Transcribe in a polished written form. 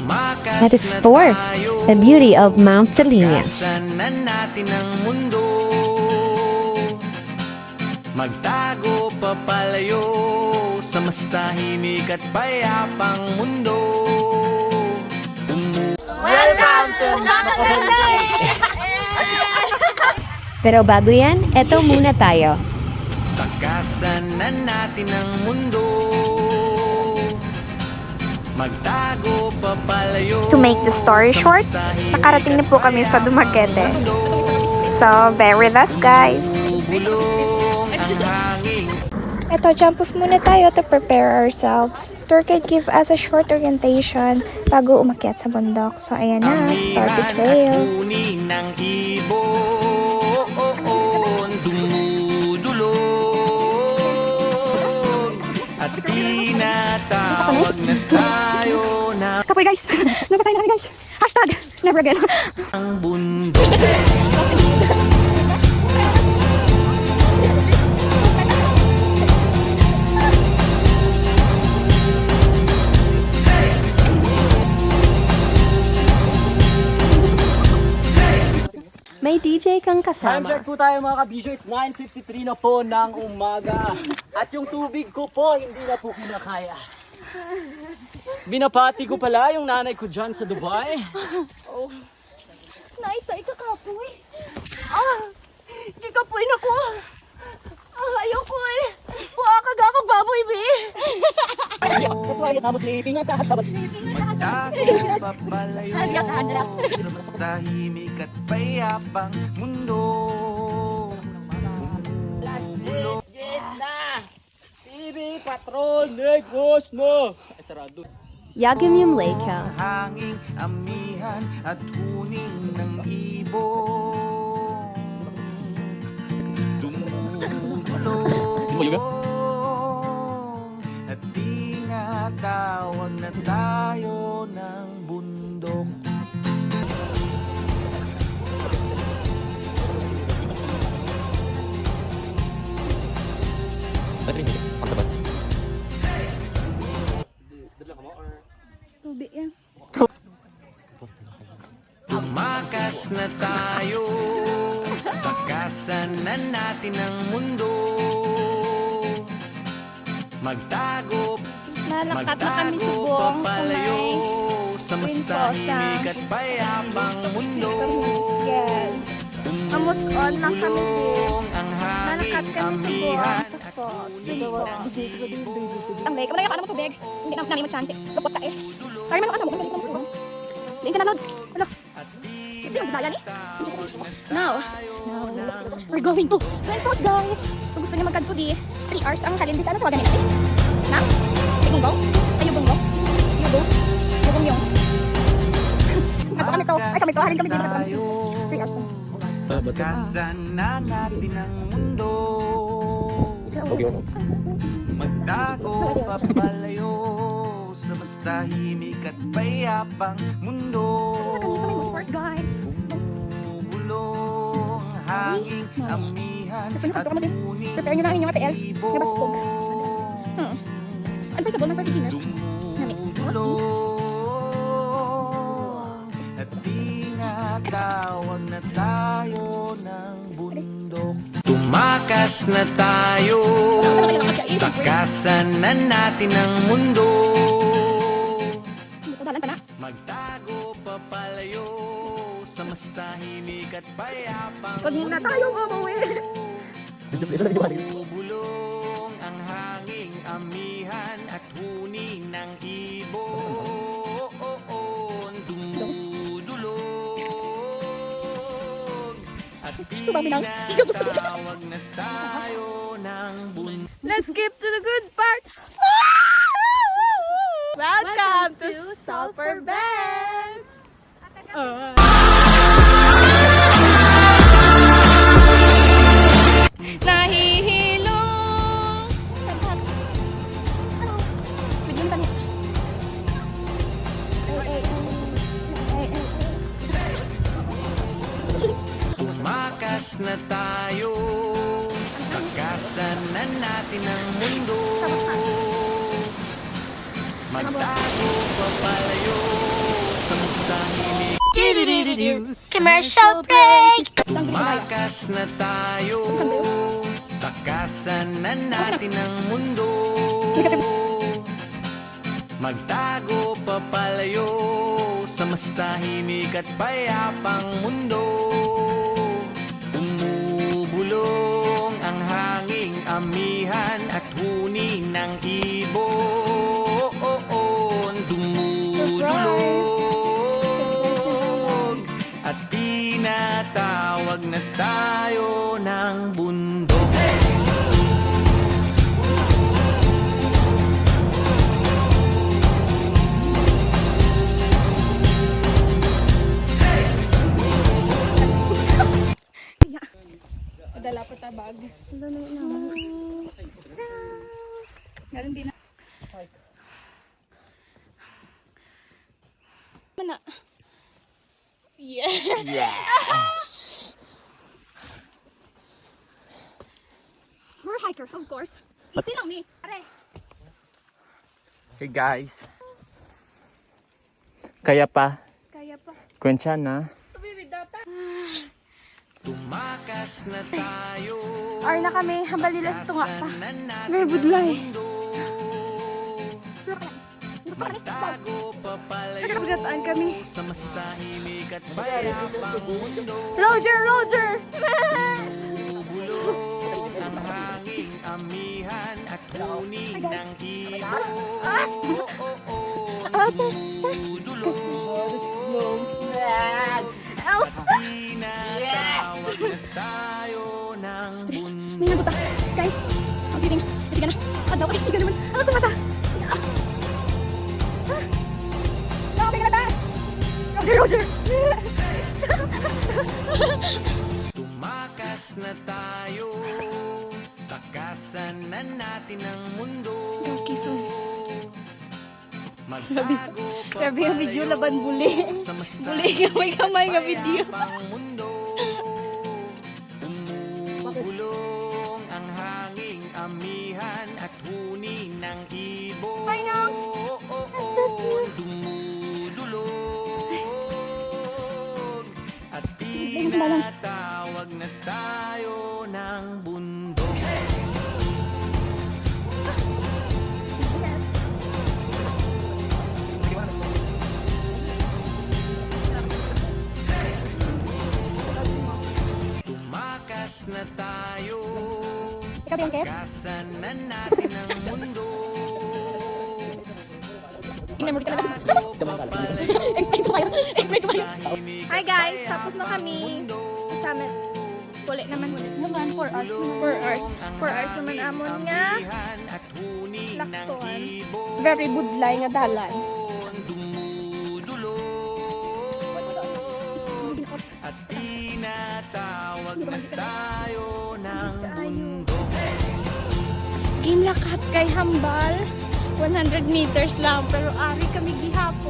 At its fourth, the beauty of Mount Delinas. Natin ang mundo, magtago papalayo sa mas tahimik at payapang mundo. Welcome to Nakatagay! Pero bago yan, eto muna tayo. Takasan na natin ang mundo, magtago papalayo. To make the story short, nakarating na po kami sa Dumaguete. So, bear with us guys. Ito, jump off muna tayo to prepare ourselves. Tour guide give us a short orientation bago umakyat sa bundok. So, ayan na, start the trail. Ng ibon, dumudulog, at tinatawag na tayo ng Kapoy guys! Napatay na kami guys! Hashtag never again! bundok. May DJ kang Time kasama. check po tayo mga kabisyo. It's 9:53 na po ng umaga. At yung tubig ko po, hindi na po kinakaya. Binapati ko pala yung nanay ko dyan sa Dubai. Naitay ka kapoy! Di kapoy na ko! Ayoko eh! Huwag ako baboy be! That's why I'm sleeping at sabat. Magtago papalayo sa mas tahimik at payapang mundo. TV, patrol, negos mo! Ay, sarado. Yagimyum Lake. Hanging amihan at huning ng ibon. Tumutulong at tinatawag na tayo ng bundok. Tubig yan. Tumakas na tayo, takasan na natin ang mundo, magtago Nalakat na kami subong sa papalayo may sa mas Queen tahimik Cosa. at payapang mundo. Yes. Amos on na kami din. Ang Nalakat hanging kami amihan sa falls. Ang lake. Kamala ka mo tubig. Hindi na namin mo-chante. Lupot ka eh. Kaya man ako mo. Hindi ka na loads. Ano? Hindi mo gudaya ni? Now, we're going to Ventos guys. Kung gusto niyo magkadto di 3 hours ang halin. Ano tawagan natin? Na? Bunggaw? Ay, yung bunggaw? Yung bung? Yung bung yung. Ato kami to. Ay, kami to. Halin kami dito. 3 hours na. Takasan na natin ang mundo, magtago papalayo sa mas tahimik at payapang mundo. Kami sa may Bosphorus guys. Bumubulong hanging amihan Gusto niyo at magtuwa mo din? huning Prepare nyo na ang inyong ATL. ibon. Nabasbog. Ano pa sa ng 30 years? Nami. Dumudulong at tinatawag na tayo ng bundok. Tumakas na tayo, takasan na natin ang mundo, Dalan pa na. magtago papalayo sa mas tahimik at payapang Huwag muna tayong umuwi. bubulong ang hanging amihan at huning ng ibon. Dumudulog at tinatawag na tayo ng bundok. Let's skip to the good part. Welcome to Sulphur Bands. Nahihilo. Bigyan kami. Tumakas na tayo, takasan na natin ang mundo, magtago papalayo Commercial break! Tumakas na tayo, takasan na natin ang mundo. Magtago papalayo sa mas tahimik at payapang mundo. Umubulong ang hanging amihan at huni ng ibon. Dumudulog at tinatawag na tayo ng bundok. Dala pa tabag. Ganun din na. Mana? Yeah. We're hiker, of course. Easy lang ni. Are. Hey guys. Kaya pa. Kaya pa. Kwensya na. Baby data. Tumakas na tayo, Ar na kami, hambal nila sa tunga pa. takasan na natin May budlay. Magtago papalayo Nagkagataan kami. sa mas tahimik at payapang mundo. Roger! Bubulong ang hanging amihan at huni ng ibon. Elsa! Elsa! Tinatawag na tayo ng bundok. May nabuta. Guys, ang titing. Hindi ka na. Adaw ka. Sige naman. Ano ito mata? Okay ka na ba? Roger! Tumakas na tayo, takasan na natin ang mundo. Okay, fine. Magtago Grabe yung video laban buli. sa mas Buli kamay nga video. payapang mundo. Umubulong ang hanging amihan at huni ng ibon. Ay, no. Dumudulog at tinatawag na tayo ng bundok. Tumakas na tayo, Ikaw, Bianca? takasan na natin ang mundo. Tingnan mo ka na lang. Explain ko kayo. Hi guys, tapos na kami sa summit. Wala naman. 4 hours. 4 hours naman amon nga. Lakton. Very budlay nga dalan. At tinatawag na tayo ng bundok. Ginlakat kay Hambal. 100 meters lang pero ari kami gihapon.